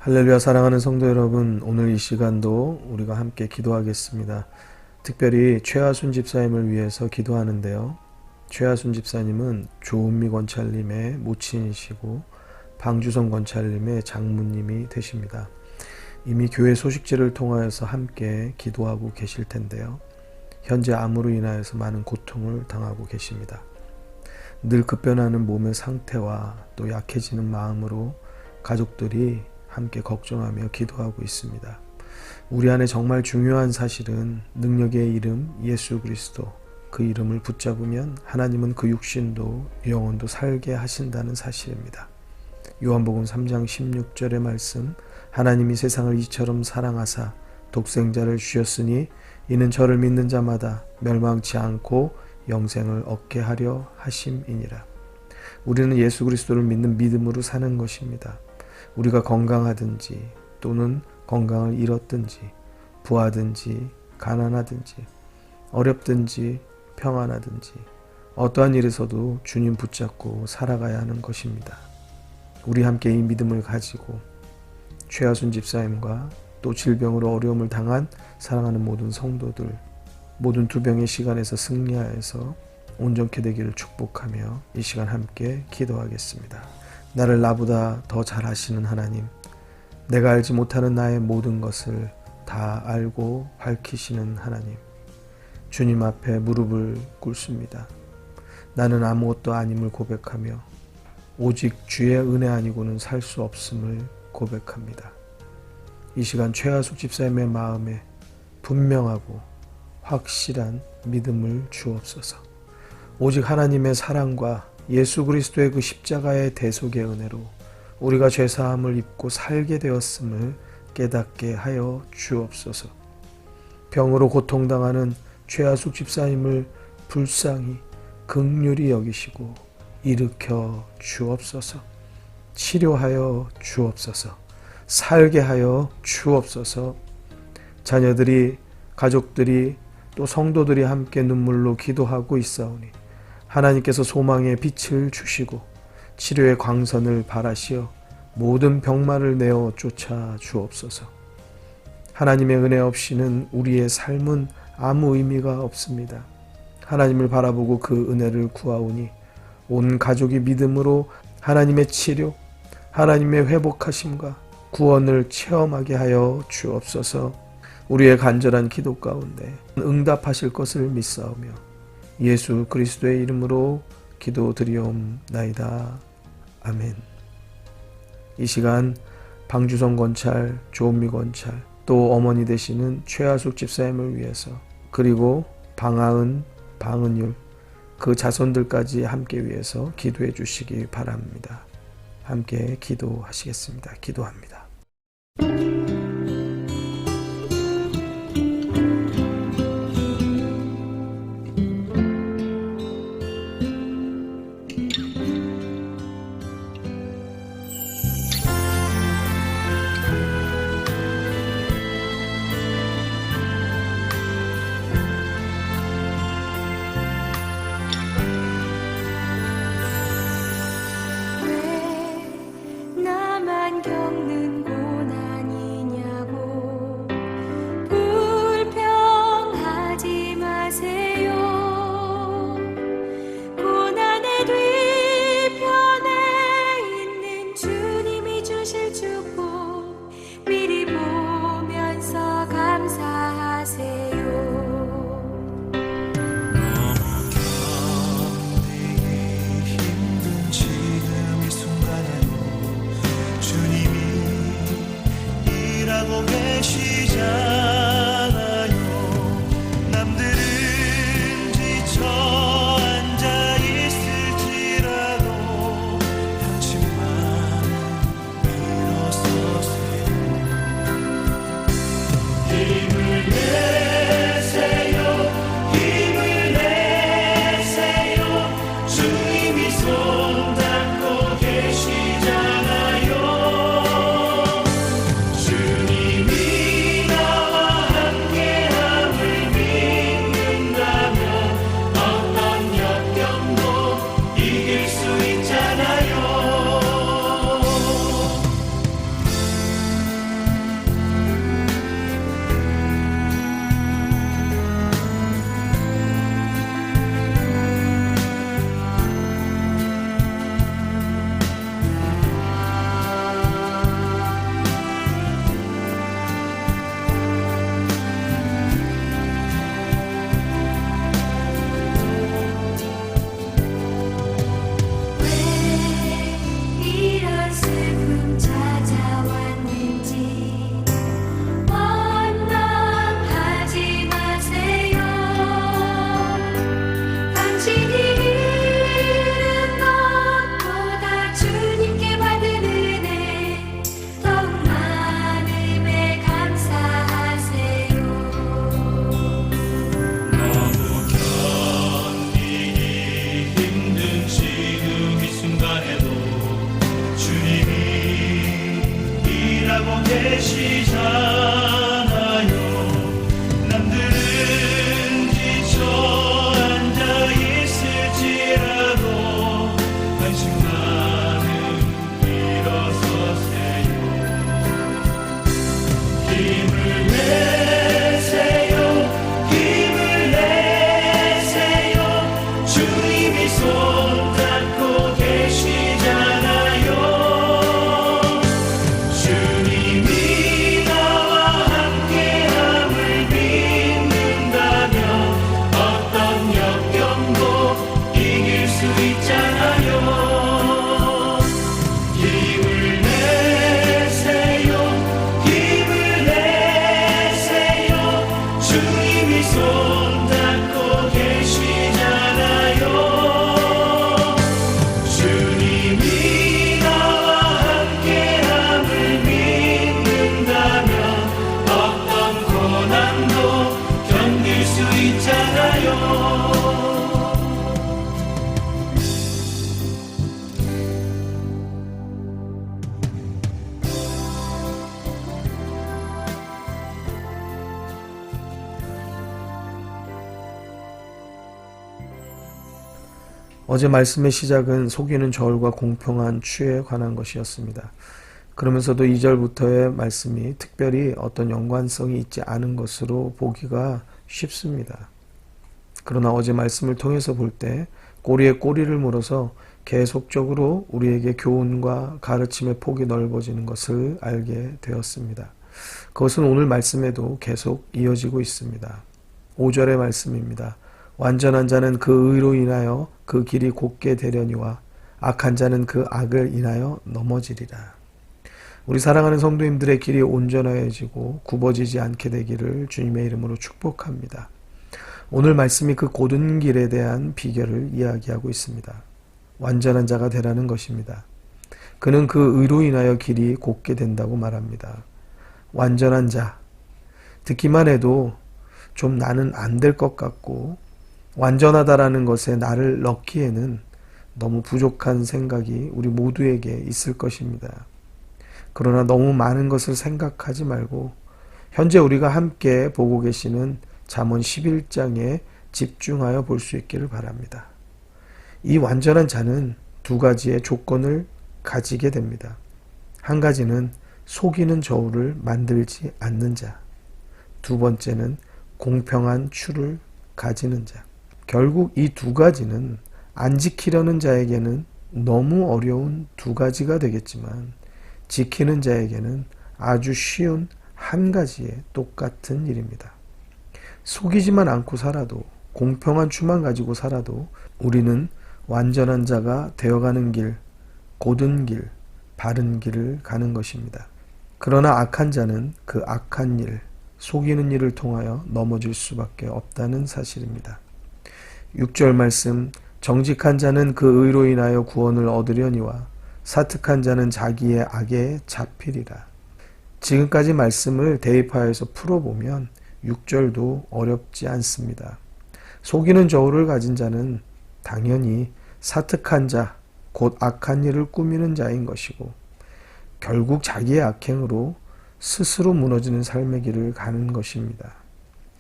할렐루야. 사랑하는 성도 여러분, 오늘 이 시간도 우리가 함께 기도하겠습니다. 특별히 최하순 집사님을 위해서 기도하는데요. 최하순 집사님은 조은미 권찰님의 모친이시고 방주성 권찰님의 장모님이 되십니다. 이미 교회 소식지를 통하여서 함께 기도하고 계실 텐데요. 현재 암으로 인하여서 많은 고통을 당하고 계십니다. 늘 급변하는 몸의 상태와 또 약해지는 마음으로 가족들이 함께 걱정하며 기도하고 있습니다. 우리 안에 정말 중요한 사실은 능력의 이름 예수 그리스도, 그 이름을 붙잡으면 하나님은 그 육신도 영혼도 살게 하신다는 사실입니다. 요한복음 3장 16절의 말씀, 하나님이 세상을 이처럼 사랑하사 독생자를 주셨으니 이는 저를 믿는 자마다 멸망치 않고 영생을 얻게 하려 하심이니라. 우리는 예수 그리스도를 믿는 믿음으로 사는 것입니다. 우리가 건강하든지 또는 건강을 잃었든지 부하든지 가난하든지 어렵든지 평안하든지 어떠한 일에서도 주님 붙잡고 살아가야 하는 것입니다. 우리 함께 이 믿음을 가지고 최하순 집사님과 또 질병으로 어려움을 당한 사랑하는 모든 성도들, 모든 두병의 시간에서 승리하여서 온전케 되기를 축복하며 이 시간 함께 기도하겠습니다. 나를 나보다 더 잘 아시는 하나님, 내가 알지 못하는 나의 모든 것을 다 알고 밝히시는 하나님, 주님 앞에 무릎을 꿇습니다. 나는 아무것도 아님을 고백하며 오직 주의 은혜 아니고는 살 수 없음을 고백합니다. 이 시간 최하숙 집사님의 마음에 분명하고 확실한 믿음을 주옵소서. 오직 하나님의 사랑과 예수 그리스도의 그 십자가의 대속의 은혜로 우리가 죄사함을 입고 살게 되었음을 깨닫게 하여 주옵소서. 병으로 고통당하는 최하숙 집사님을 불쌍히 긍휼히 여기시고 일으켜 주옵소서. 치료하여 주옵소서. 살게 하여 주옵소서. 자녀들이, 가족들이 또 성도들이 함께 눈물로 기도하고 있사오니 하나님께서 소망의 빛을 주시고 치료의 광선을 발하시어 모든 병마를 내어 쫓아 주옵소서. 하나님의 은혜 없이는 우리의 삶은 아무 의미가 없습니다. 하나님을 바라보고 그 은혜를 구하오니 온 가족이 믿음으로 하나님의 치료, 하나님의 회복하심과 구원을 체험하게 하여 주옵소서. 우리의 간절한 기도 가운데 응답하실 것을 믿사오며 예수 그리스도의 이름으로 기도드리옵나이다. 아멘. 이 시간 방주성 권찰, 조은미 권찰, 또 어머니 되시는 최하숙 집사님을 위해서, 그리고 방아은, 방은율, 그 자손들까지 함께 위해서 기도해 주시기 바랍니다. 함께 기도하시겠습니다. 기도합니다. 왜 나만 겪는 고난이 어제 말씀의 시작은 속이는 저울과 공평한 추에 관한 것이었습니다. 그러면서도 2절부터의 말씀이 특별히 어떤 연관성이 있지 않은 것으로 보기가 쉽습니다. 그러나 어제 말씀을 통해서 볼 때 꼬리에 꼬리를 물어서 계속적으로 우리에게 교훈과 가르침의 폭이 넓어지는 것을 알게 되었습니다. 그것은 오늘 말씀에도 계속 이어지고 있습니다. 5절의 말씀입니다. 완전한 자는 그 의로 인하여 그 길이 곧게 되려니와 악한 자는 그 악을 인하여 넘어지리라. 우리 사랑하는 성도님들의 길이 온전하여지고 굽어지지 않게 되기를 주님의 이름으로 축복합니다. 오늘 말씀이 그 곧은 길에 대한 비결을 이야기하고 있습니다. 완전한 자가 되라는 것입니다. 그는 그 의로 인하여 길이 곧게 된다고 말합니다. 완전한 자, 듣기만 해도 좀 나는 안 될 것 같고 완전하다라는 것에 나를 넣기에는 너무 부족한 생각이 우리 모두에게 있을 것입니다. 그러나 너무 많은 것을 생각하지 말고 현재 우리가 함께 보고 계시는 잠언 11장에 집중하여 볼 수 있기를 바랍니다. 이 완전한 자는 두 가지의 조건을 가지게 됩니다. 한 가지는 속이는 저울을 만들지 않는 자, 두 번째는 공평한 추를 가지는 자. 결국 이 두 가지는 안 지키려는 자에게는 너무 어려운 두 가지가 되겠지만 지키는 자에게는 아주 쉬운 한 가지의 똑같은 일입니다. 속이지만 않고 살아도 공평한 추만 가지고 살아도 우리는 완전한 자가 되어가는 길, 곧은 길, 바른 길을 가는 것입니다. 그러나 악한 자는 그 악한 일, 속이는 일을 통하여 넘어질 수밖에 없다는 사실입니다. 6절 말씀, 정직한 자는 그 의로 인하여 구원을 얻으려니와 사특한 자는 자기의 악에 잡히리라. 지금까지 말씀을 대입하여서 풀어보면 6절도 어렵지 않습니다. 속이는 저울을 가진 자는 당연히 사특한 자, 곧 악한 일을 꾸미는 자인 것이고 결국 자기의 악행으로 스스로 무너지는 삶의 길을 가는 것입니다.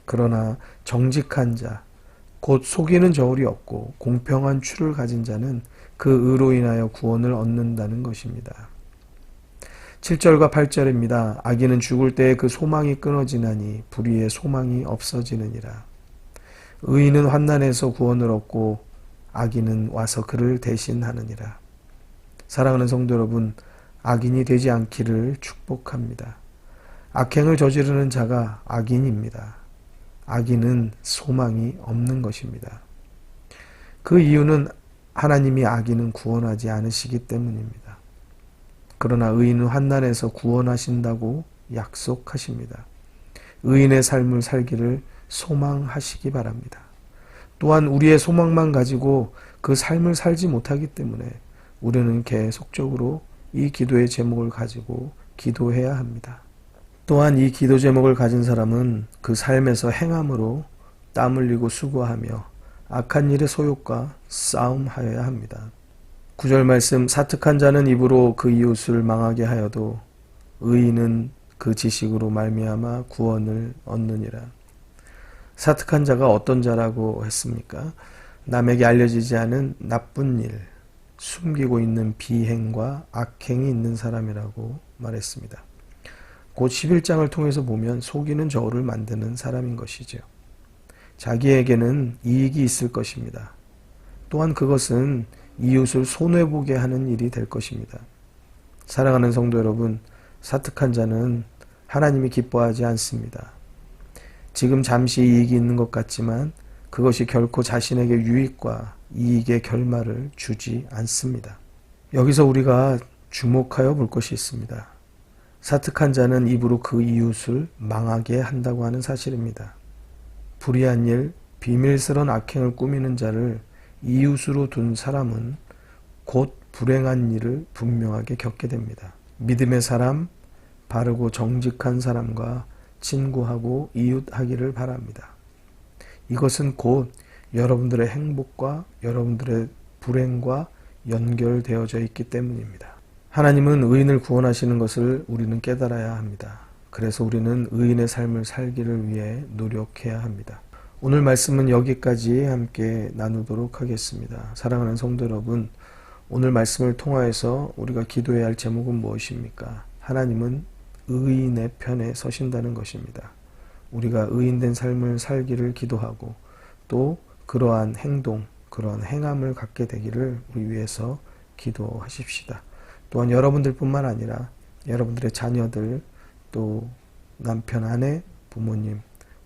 그러나 정직한 자, 곧 속이는 저울이 없고 공평한 추를 가진 자는 그 의로 인하여 구원을 얻는다는 것입니다. 7절과 8절입니다. 악인은 죽을 때에 그 소망이 끊어지나니 불의의 소망이 없어지느니라. 의인은 환난에서 구원을 얻고 악인은 와서 그를 대신하느니라. 사랑하는 성도 여러분, 악인이 되지 않기를 축복합니다. 악행을 저지르는 자가 악인입니다. 악인은 소망이 없는 것입니다. 그 이유는 하나님이 악인은 구원하지 않으시기 때문입니다. 그러나 의인은 환난에서 구원하신다고 약속하십니다. 의인의 삶을 살기를 소망하시기 바랍니다. 또한 우리의 소망만 가지고 그 삶을 살지 못하기 때문에 우리는 계속적으로 이 기도의 제목을 가지고 기도해야 합니다. 또한 이 기도 제목을 가진 사람은 그 삶에서 행함으로 땀 흘리고 수고하며 악한 일의 소욕과 싸움하여야 합니다. 9절 말씀, 사특한 자는 입으로 그 이웃을 망하게 하여도 의인은 그 지식으로 말미암아 구원을 얻느니라. 사특한 자가 어떤 자라고 했습니까? 남에게 알려지지 않은 나쁜 일, 숨기고 있는 비행과 악행이 있는 사람이라고 말했습니다. 곧 11장을 통해서 보면 속이는 저울을 만드는 사람인 것이죠. 자기에게는 이익이 있을 것입니다. 또한 그것은 이웃을 손해보게 하는 일이 될 것입니다. 사랑하는 성도 여러분, 사특한 자는 하나님이 기뻐하지 않습니다. 지금 잠시 이익이 있는 것 같지만 그것이 결코 자신에게 유익과 이익의 결말을 주지 않습니다. 여기서 우리가 주목하여 볼 것이 있습니다. 사특한 자는 입으로 그 이웃을 망하게 한다고 하는 사실입니다. 불의한 일, 비밀스러운 악행을 꾸미는 자를 이웃으로 둔 사람은 곧 불행한 일을 분명하게 겪게 됩니다. 믿음의 사람, 바르고 정직한 사람과 친구하고 이웃하기를 바랍니다. 이것은 곧 여러분들의 행복과 여러분들의 불행과 연결되어져 있기 때문입니다. 하나님은 의인을 구원하시는 것을 우리는 깨달아야 합니다. 그래서 우리는 의인의 삶을 살기를 위해 노력해야 합니다. 오늘 말씀은 여기까지 함께 나누도록 하겠습니다. 사랑하는 성도 여러분, 오늘 말씀을 통하여서 우리가 기도해야 할 제목은 무엇입니까? 하나님은 의인의 편에 서신다는 것입니다. 우리가 의인된 삶을 살기를 기도하고 또 그러한 행동, 그러한 행함을 갖게 되기를 우리 위해서 기도하십시다. 또한 여러분들뿐만 아니라 여러분들의 자녀들, 또 남편, 아내, 부모님,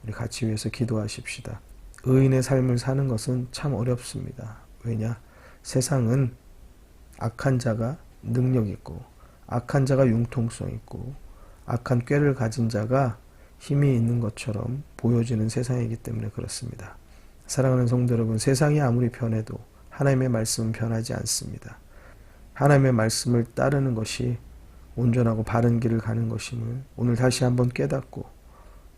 우리 같이 위해서 기도하십시다. 의인의 삶을 사는 것은 참 어렵습니다. 왜냐? 세상은 악한 자가 능력 있고, 악한 자가 융통성 있고, 악한 꾀를 가진 자가 힘이 있는 것처럼 보여지는 세상이기 때문에 그렇습니다. 사랑하는 성도 여러분, 세상이 아무리 변해도 하나님의 말씀은 변하지 않습니다. 하나님의 말씀을 따르는 것이 온전하고 바른 길을 가는 것임을 오늘 다시 한번 깨닫고,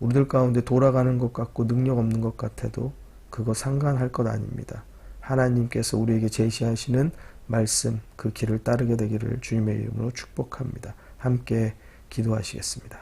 우리들 가운데 돌아가는 것 같고 능력 없는 것 같아도 그거 상관할 것 아닙니다. 하나님께서 우리에게 제시하시는 말씀, 그 길을 따르게 되기를 주님의 이름으로 축복합니다. 함께 기도하시겠습니다.